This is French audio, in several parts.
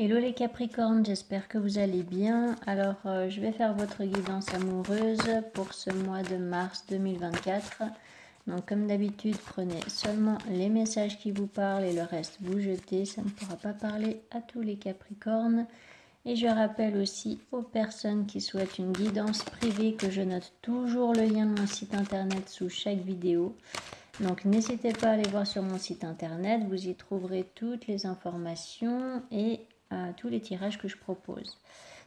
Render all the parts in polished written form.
Hello les Capricornes, j'espère que vous allez bien. Alors, je vais faire votre guidance amoureuse pour ce mois de mars 2024. Donc, comme d'habitude, prenez seulement les messages qui vous parlent et le reste vous jetez. Ça ne pourra pas parler à tous les Capricornes. Et je rappelle aussi aux personnes qui souhaitent une guidance privée que je note toujours le lien de mon site internet sous chaque vidéo. Donc n'hésitez pas à aller voir sur mon site internet, vous y trouverez toutes les informations et tous les tirages que je propose.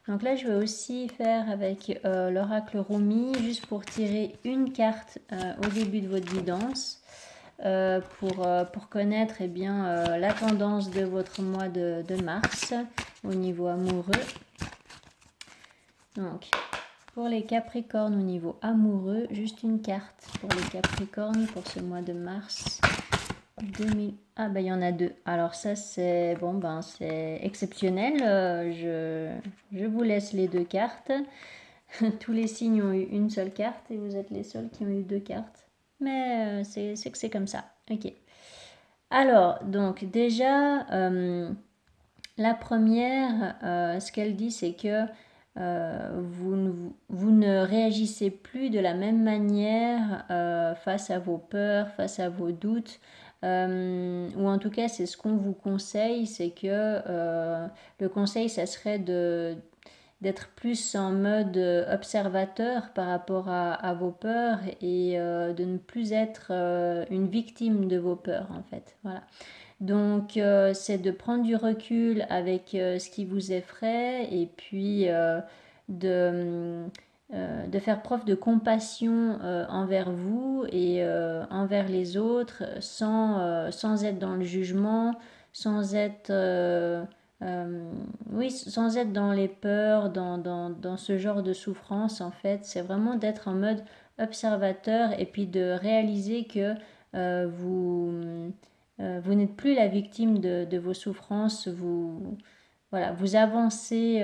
Donc là je vais aussi faire avec l'oracle Rumi, juste pour tirer une carte au début de votre guidance, pour connaître la tendance de votre mois de mars au niveau amoureux. Donc pour les Capricornes au niveau amoureux, juste une carte pour les Capricornes pour ce mois de mars 2000. Ah bah il y en a deux. Alors ça c'est bon, c'est exceptionnel. Je vous laisse les deux cartes. Tous les signes ont eu une seule carte et vous êtes les seuls qui ont eu deux cartes. Mais c'est que c'est comme ça. Ok. Alors donc déjà la première, ce qu'elle dit c'est que vous ne réagissez plus de la même manière face à vos peurs, face à vos doutes, ou en tout cas c'est ce qu'on vous conseille, c'est que le conseil ça serait d'être plus en mode observateur par rapport à vos peurs et de ne plus être une victime de vos peurs en fait. Voilà. Donc, c'est de prendre du recul avec ce qui vous effraie et puis de faire preuve de compassion envers vous et envers les autres sans être dans le jugement, sans être, oui, sans être dans les peurs, dans ce genre de souffrance en fait. C'est vraiment d'être en mode observateur et puis de réaliser que vous n'êtes plus la victime de vos souffrances, vous avancez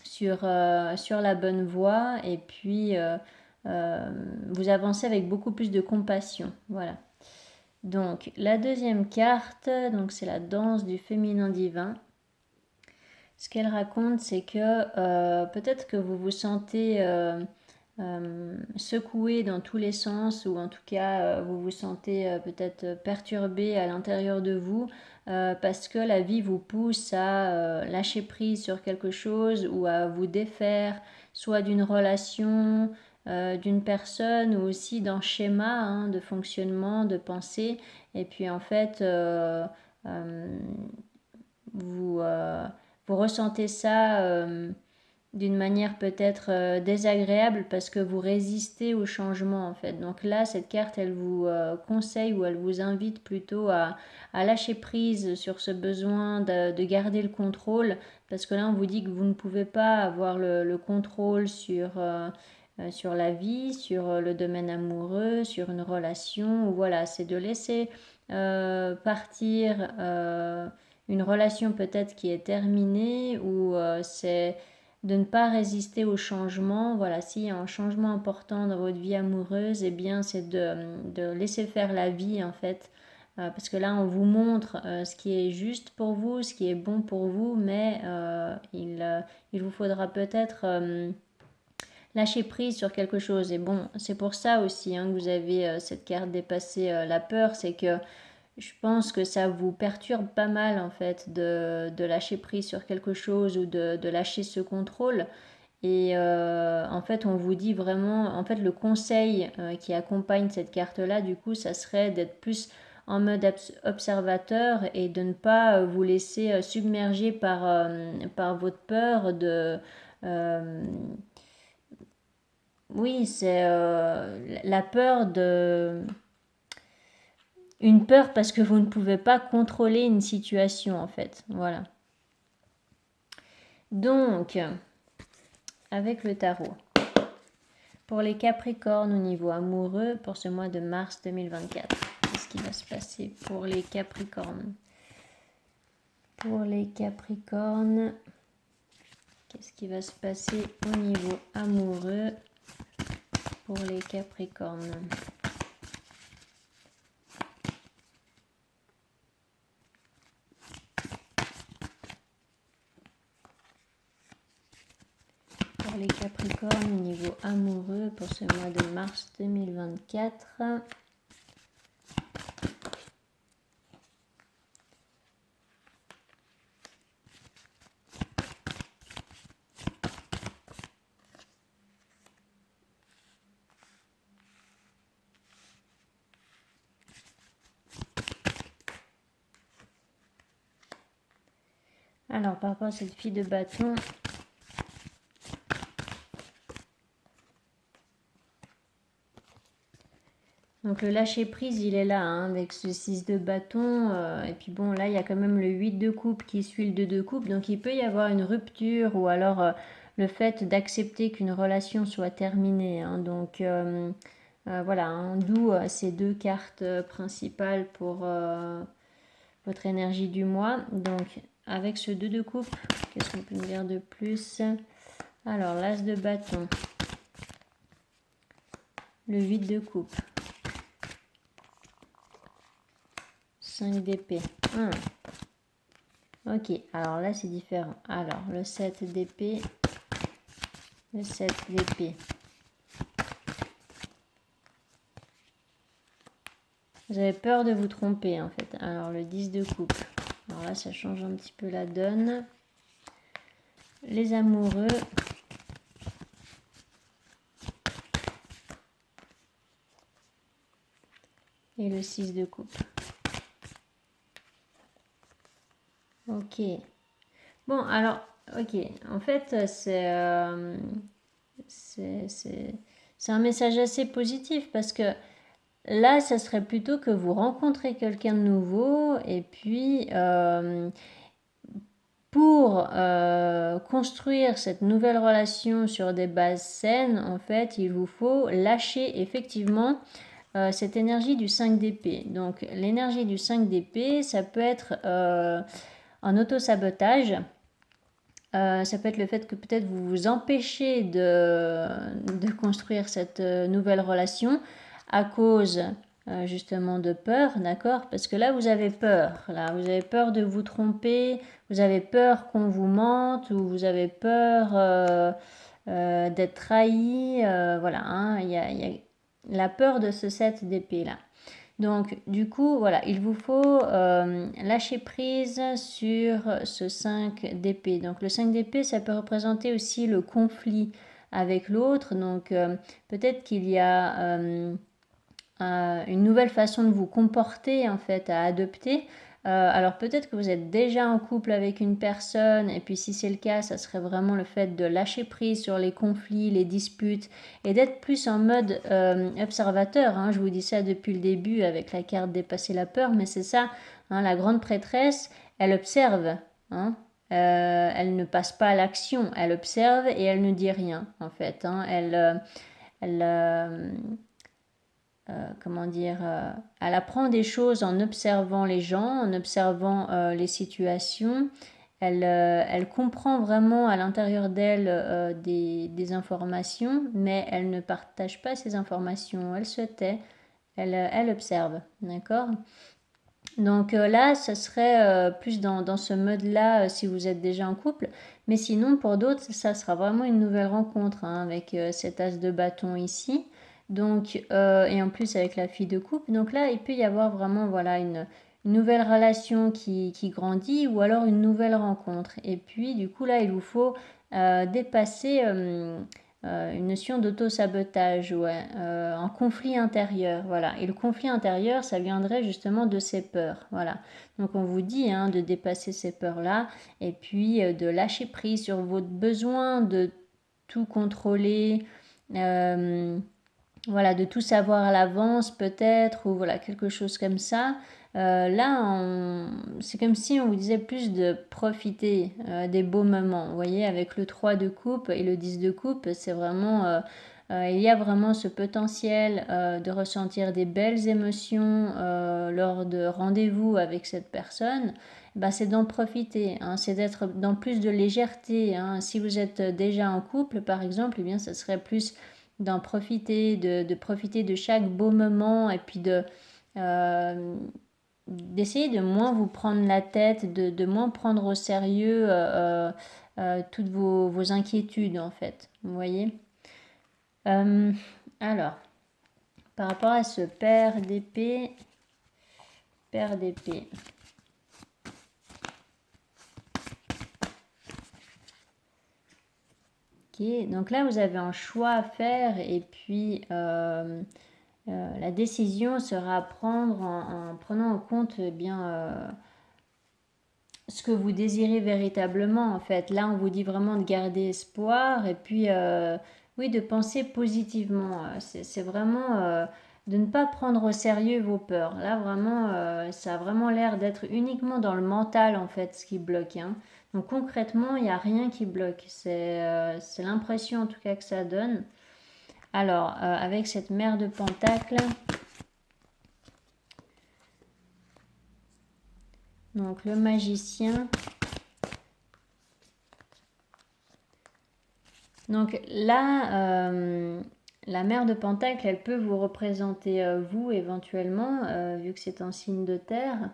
sur la bonne voie et puis vous avancez avec beaucoup plus de compassion. Voilà. Donc la deuxième carte, donc c'est la danse du féminin divin. Ce qu'elle raconte, c'est que peut-être que vous vous sentez secoué dans tous les sens ou en tout cas vous vous sentez peut-être perturbé à l'intérieur de vous parce que la vie vous pousse à lâcher prise sur quelque chose ou à vous défaire soit d'une relation, d'une personne ou aussi d'un schéma de fonctionnement, de pensée et puis en fait vous, vous ressentez ça d'une manière peut-être désagréable parce que vous résistez au changement en fait. Donc là, cette carte, elle vous conseille ou elle vous invite plutôt à lâcher prise sur ce besoin de garder le contrôle parce que là, on vous dit que vous ne pouvez pas avoir le contrôle sur la vie, sur le domaine amoureux, sur une relation. Voilà, c'est de laisser partir une relation peut-être qui est terminée ou c'est de ne pas résister au changement. Voilà, s'il y a un changement important dans votre vie amoureuse, eh bien c'est de laisser faire la vie en fait. Parce que là, on vous montre ce qui est juste pour vous, ce qui est bon pour vous, mais il vous faudra peut-être lâcher prise sur quelque chose. Et bon, c'est pour ça aussi que vous avez cette carte dépasser la peur, c'est que je pense que ça vous perturbe pas mal en fait de lâcher prise sur quelque chose ou de lâcher ce contrôle. Et en fait, on vous dit vraiment, en fait, le conseil qui accompagne cette carte-là, du coup, ça serait d'être plus en mode observateur et de ne pas vous laisser submerger par votre peur de... oui, c'est la peur de... Une peur parce que vous ne pouvez pas contrôler une situation, en fait. Voilà. Donc, avec le tarot. Pour les Capricornes au niveau amoureux, pour ce mois de mars 2024, qu'est-ce qui va se passer pour les Capricornes? Pour les Capricornes, qu'est-ce qui va se passer au niveau amoureux pour les Capricornes? pour les Capricornes au niveau amoureux pour ce mois de mars 2024. Alors, par rapport à cette fille de bâton, donc le lâcher prise, il est là, hein, avec ce 6 de bâton. Et puis bon, là, il y a quand même le 8 de coupe qui suit le 2 de coupe. Donc il peut y avoir une rupture ou alors le fait d'accepter qu'une relation soit terminée, hein. Donc voilà, hein, d'où ces deux cartes principales pour votre énergie du mois. Donc avec ce 2 de coupe, qu'est-ce qu'on peut me dire de plus? Alors, l'as de bâton, le 8 de coupe, 5 d'épée. Ok, alors là c'est différent. Alors, le 7 d'épée, le 7 d'épée. Vous avez peur de vous tromper en fait. Alors, le 10 de coupe. Alors là, ça change un petit peu la donne. Les amoureux. Et le 6 de coupe. Ok. Bon, alors, ok. En fait, c'est un message assez positif parce que là, ça serait plutôt que vous rencontrez quelqu'un de nouveau et puis pour construire cette nouvelle relation sur des bases saines, en fait, il vous faut lâcher effectivement cette énergie du 5 d'épée. Donc l'énergie du 5 d'épée, ça peut être un auto-sabotage. Ça peut être le fait que peut-être vous vous empêchez de construire cette nouvelle relation à cause justement de peur, d'accord? Parce que là, vous avez peur. Là, vous avez peur de vous tromper, vous avez peur qu'on vous mente ou vous avez peur d'être trahi. Voilà, hein, il y a la peur de ce 7 d'épée là. Donc, du coup, voilà, il vous faut lâcher prise sur ce 5 d'épée. Donc, le 5 d'épée, ça peut représenter aussi le conflit avec l'autre. Donc, peut-être qu'il y a une nouvelle façon de vous comporter, en fait, à adopter. Alors peut-être que vous êtes déjà en couple avec une personne et puis si c'est le cas, ça serait vraiment le fait de lâcher prise sur les conflits, les disputes et d'être plus en mode observateur, hein. Je vous dis ça depuis le début avec la carte dépasser la peur, mais c'est ça, hein, la grande prêtresse, elle observe, hein. Elle ne passe pas à l'action, elle observe et elle ne dit rien en fait, hein. Comment dire, elle apprend des choses en observant les gens, en observant les situations. Elle comprend vraiment à l'intérieur d'elle des informations, mais elle ne partage pas ces informations. Elle se tait, elle observe, d'accord? Donc là, ce serait plus dans ce mode-là si vous êtes déjà en couple. Mais sinon, pour d'autres, ça sera vraiment une nouvelle rencontre, hein, avec cet as de bâton ici. Donc, et en plus avec la fille de couple. Donc là, il peut y avoir vraiment voilà, une nouvelle relation qui grandit ou alors une nouvelle rencontre. Et puis, du coup, là, il vous faut dépasser une notion d'auto-sabotage, ouais, un conflit intérieur, voilà. Et le conflit intérieur, ça viendrait justement de ces peurs, voilà. Donc on vous dit hein, de dépasser ces peurs-là et puis de lâcher prise sur votre besoin de tout contrôler, voilà, de tout savoir à l'avance peut-être, ou voilà, quelque chose comme ça. Là, c'est comme si on vous disait plus de profiter des beaux moments. Vous voyez, avec le 3 de coupe et le 10 de coupe, c'est vraiment... il y a vraiment ce potentiel de ressentir des belles émotions lors de rendez-vous avec cette personne. Bah, c'est d'en profiter, hein, c'est d'être dans plus de légèreté, hein. Si vous êtes déjà en couple, par exemple, eh bien, ça serait plus d'en profiter, de profiter de chaque beau moment et puis de d'essayer de moins vous prendre la tête, de moins prendre au sérieux toutes vos inquiétudes en fait. Vous voyez. Alors, par rapport à ce paire d'épée, Ok, donc là vous avez un choix à faire et puis la décision sera à prendre en prenant en compte bien ce que vous désirez véritablement en fait. Là on vous dit vraiment de garder espoir et puis oui de penser positivement. C'est vraiment de ne pas prendre au sérieux vos peurs. Là vraiment ça a vraiment l'air d'être uniquement dans le mental en fait ce qui bloque. Hein. Donc concrètement il n'y a rien qui bloque. C'est l'impression en tout cas que ça donne. Alors avec cette mère de Pentacle. Donc le magicien. Donc là, la mère de Pentacle, elle peut vous représenter vous éventuellement, vu que c'est un signe de terre.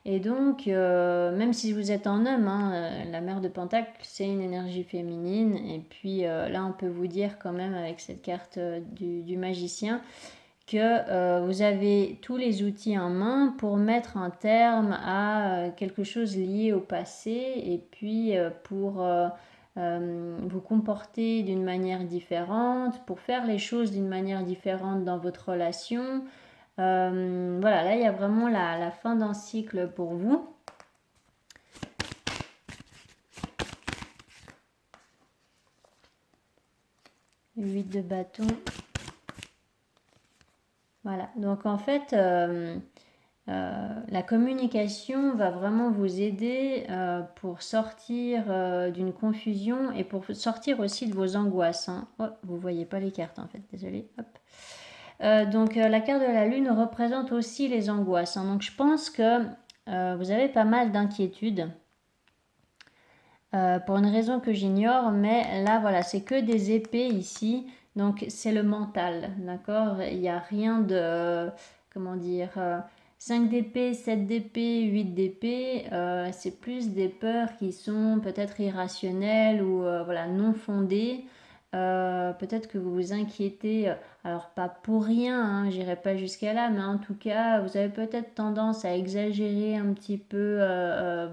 Et donc, même si vous êtes un homme, hein, la mère de Pentacle, c'est une énergie féminine. Et puis là, on peut vous dire quand même avec cette carte du magicien que vous avez tous les outils en main pour mettre un terme à quelque chose lié au passé et puis pour vous comporter d'une manière différente, pour faire les choses d'une manière différente dans votre relation. Voilà, là il y a vraiment la fin d'un cycle pour vous. Le 8 de bâton. Voilà, donc en fait, la communication va vraiment vous aider pour sortir d'une confusion et pour sortir aussi de vos angoisses. Hein. Oh, vous voyez pas les cartes en fait, désolé. Donc la carte de la lune représente aussi les angoisses. Hein. Donc je pense que vous avez pas mal d'inquiétudes. Pour une raison que j'ignore, mais là voilà, c'est que des épées ici, donc c'est le mental, d'accord. Il n'y a rien de, comment dire, 5 d'épée, 7 d'épée, 8 d'épée, c'est plus des peurs qui sont peut-être irrationnelles ou voilà, non fondées. Peut-être que vous vous inquiétez, alors pas pour rien, hein, j'irai pas jusqu'à là, mais en tout cas, vous avez peut-être tendance à exagérer un petit peu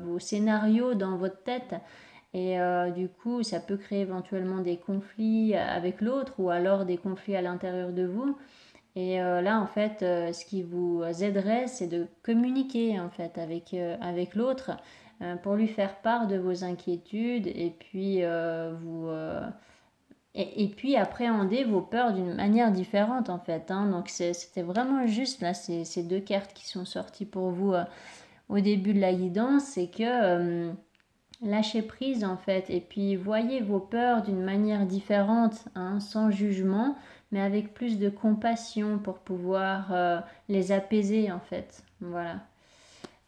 vos scénarios dans votre tête. Et du coup, ça peut créer éventuellement des conflits avec l'autre ou alors des conflits à l'intérieur de vous. Et là, en fait, ce qui vous aiderait, c'est de communiquer en fait avec l'autre pour lui faire part de vos inquiétudes et puis et puis appréhender vos peurs d'une manière différente en fait. Hein. Donc c'était vraiment juste là ces deux cartes qui sont sorties pour vous au début de la guidance, c'est que lâchez prise en fait et puis voyez vos peurs d'une manière différente, hein, sans jugement, mais avec plus de compassion pour pouvoir les apaiser en fait. Voilà.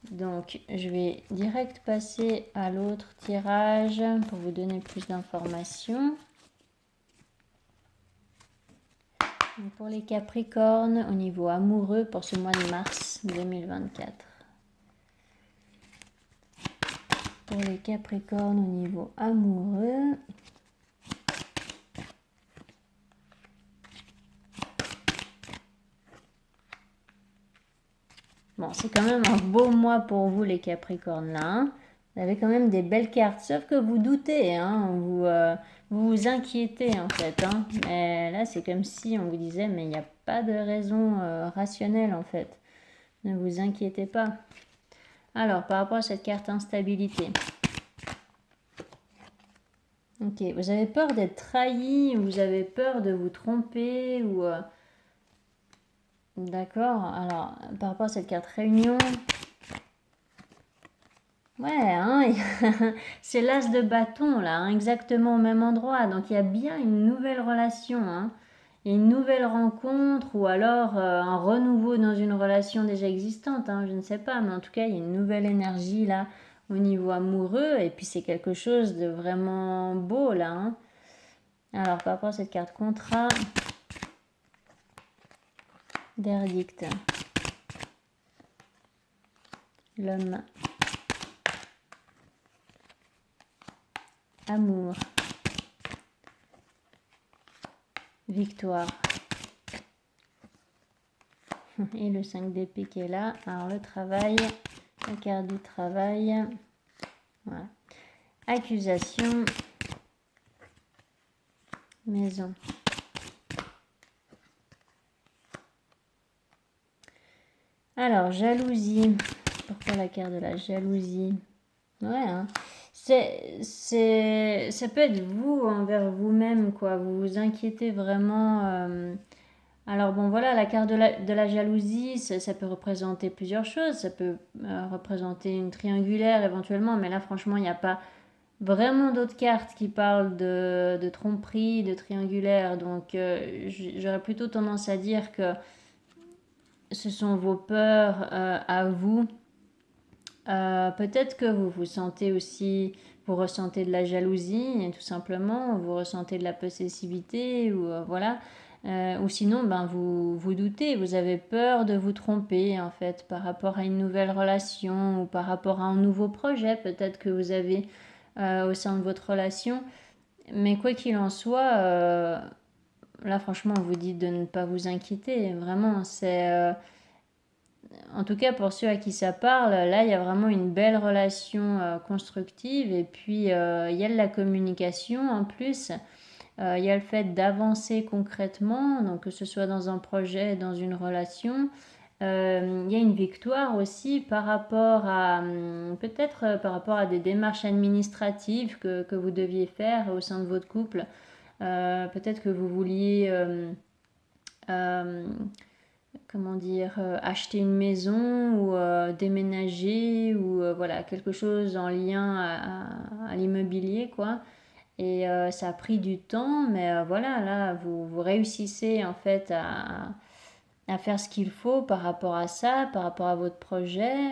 Donc je vais direct passer à l'autre tirage pour vous donner plus d'informations. Donc pour les Capricornes au niveau amoureux pour ce mois de mars 2024. Pour les Capricornes au niveau amoureux. Bon, c'est quand même un beau mois pour vous les Capricornes là. Hein. Vous avez quand même des belles cartes, sauf que vous doutez, hein, vous vous inquiétez en fait. Hein. Mais là, c'est comme si on vous disait, mais il n'y a pas de raison rationnelle en fait. Ne vous inquiétez pas. Alors, par rapport à cette carte instabilité. Ok, vous avez peur d'être trahi, vous avez peur de vous tromper, ou... D'accord, alors, par rapport à cette carte réunion... Ouais, hein, c'est l'as de bâton, là, hein, exactement au même endroit. Donc, il y a bien une nouvelle relation, hein. Il y a une nouvelle rencontre, ou alors un renouveau dans une relation déjà existante, hein, je ne sais pas. Mais en tout cas, il y a une nouvelle énergie, là, au niveau amoureux. Et puis, c'est quelque chose de vraiment beau, là, hein. Alors, par rapport à cette carte contrat, verdict. l'homme, amour, victoire. Et le 5 d'épée qui est là. Alors le travail, la carte du travail. Voilà. Accusation, maison. Alors, jalousie. Pourquoi la carte de la jalousie? Ouais, hein. Ça peut être vous envers vous-même, quoi. Vous vous inquiétez vraiment. Alors bon, voilà, la carte de la jalousie, ça peut représenter plusieurs choses. Ça peut représenter une triangulaire éventuellement, mais là, franchement, il n'y a pas vraiment d'autres cartes qui parlent de tromperie, de triangulaire. Donc, j'aurais plutôt tendance à dire que ce sont vos peurs à vous. Peut-être que vous vous sentez aussi, vous ressentez de la jalousie, tout simplement, vous ressentez de la possessivité, ou voilà. Ou sinon, ben, vous doutez, vous avez peur de vous tromper, en fait, par rapport à une nouvelle relation ou par rapport à un nouveau projet, peut-être que vous avez au sein de votre relation. Mais quoi qu'il en soit, là, franchement, on vous dit de ne pas vous inquiéter. Vraiment, c'est en tout cas, pour ceux à qui ça parle, là, il y a vraiment une belle relation constructive. Et puis, il y a de la communication en plus. Il y a le fait d'avancer concrètement, donc que ce soit dans un projet, dans une relation. Il y a une victoire aussi par rapport à, peut-être par rapport à des démarches administratives que vous deviez faire au sein de votre couple. Peut-être que vous vouliez... comment dire, acheter une maison ou déménager ou voilà, quelque chose en lien à l'immobilier, quoi. Et ça a pris du temps, mais voilà, là, vous réussissez en fait à faire ce qu'il faut par rapport à ça, par rapport à votre projet.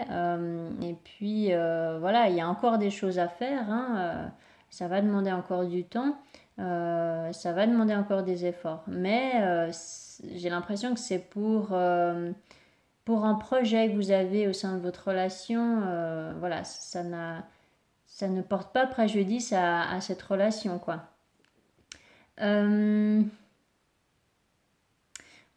Et puis, voilà, il y a encore des choses à faire, hein, ça va demander encore du temps. Ça va demander encore des efforts. Mais j'ai l'impression que c'est pour un projet que vous avez au sein de votre relation. Voilà, ça ne porte pas préjudice à cette relation, quoi.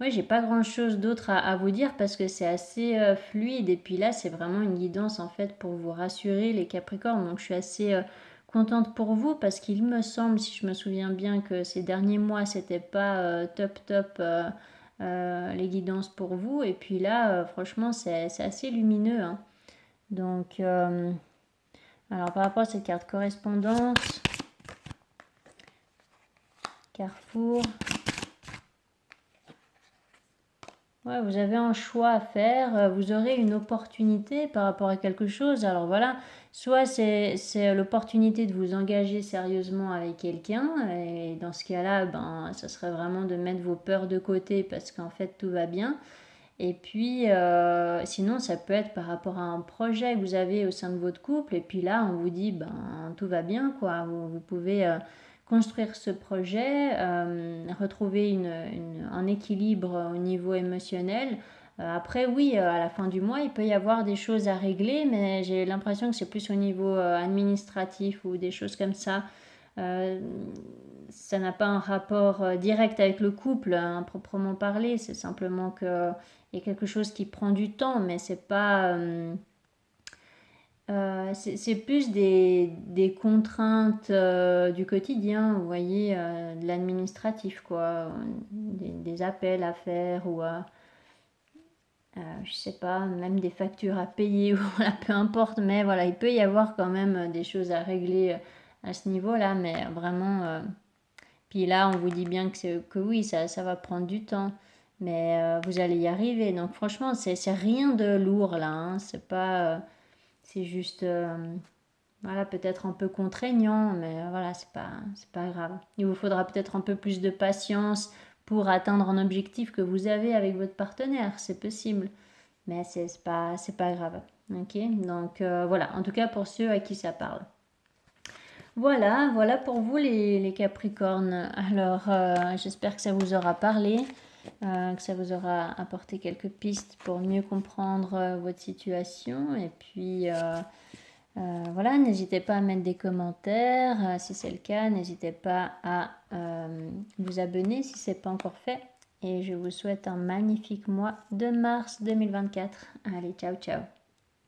Ouais, j'ai pas grand-chose d'autre à vous dire parce que c'est assez fluide. Et puis là, c'est vraiment une guidance en fait pour vous rassurer, les Capricornes. Donc je suis assez contente pour vous parce qu'il me semble, si je me souviens bien, que ces derniers mois, c'était pas top les guidances pour vous. Et puis là, franchement, c'est assez lumineux, hein. Donc, alors par rapport à cette carte correspondance, Carrefour. Ouais, vous avez un choix à faire, vous aurez une opportunité par rapport à quelque chose. Alors voilà, soit c'est l'opportunité de vous engager sérieusement avec quelqu'un, et dans ce cas-là, ben, ça serait vraiment de mettre vos peurs de côté parce qu'en fait tout va bien. Et puis sinon, ça peut être par rapport à un projet que vous avez au sein de votre couple, et puis là, on vous dit, ben, tout va bien, quoi. Vous pouvez construire ce projet, retrouver un équilibre au niveau émotionnel. Après, oui, à la fin du mois, il peut y avoir des choses à régler, mais j'ai l'impression que c'est plus au niveau administratif ou des choses comme ça. Euh, Ça n'a pas un rapport direct avec le couple, hein, proprement parler. C'est simplement que il y a quelque chose qui prend du temps, mais c'est pas. C'est plus des contraintes du quotidien, vous voyez, de l'administratif, quoi. Des appels à faire ou je sais pas, même des factures à payer, ou voilà, peu importe, mais voilà, il peut y avoir quand même des choses à régler à ce niveau-là, mais vraiment. Puis là, on vous dit bien que oui, ça va prendre du temps, mais vous allez y arriver. Donc franchement, c'est rien de lourd là, hein. C'est pas, c'est juste, voilà, peut-être un peu contraignant, mais voilà, c'est pas grave. Il vous faudra peut-être un peu plus de patience pour atteindre un objectif que vous avez avec votre partenaire, c'est possible, mais c'est pas grave. Ok, donc voilà, en tout cas pour ceux à qui ça parle. Voilà pour vous les Capricornes. Alors, j'espère que ça vous aura parlé. que ça vous aura apporté quelques pistes pour mieux comprendre votre situation. Et puis voilà, n'hésitez pas à mettre des commentaires. Si c'est le cas, n'hésitez pas à vous abonner si ce n'est pas encore fait. Et je vous souhaite un magnifique mois de mars 2024. Allez, ciao, ciao.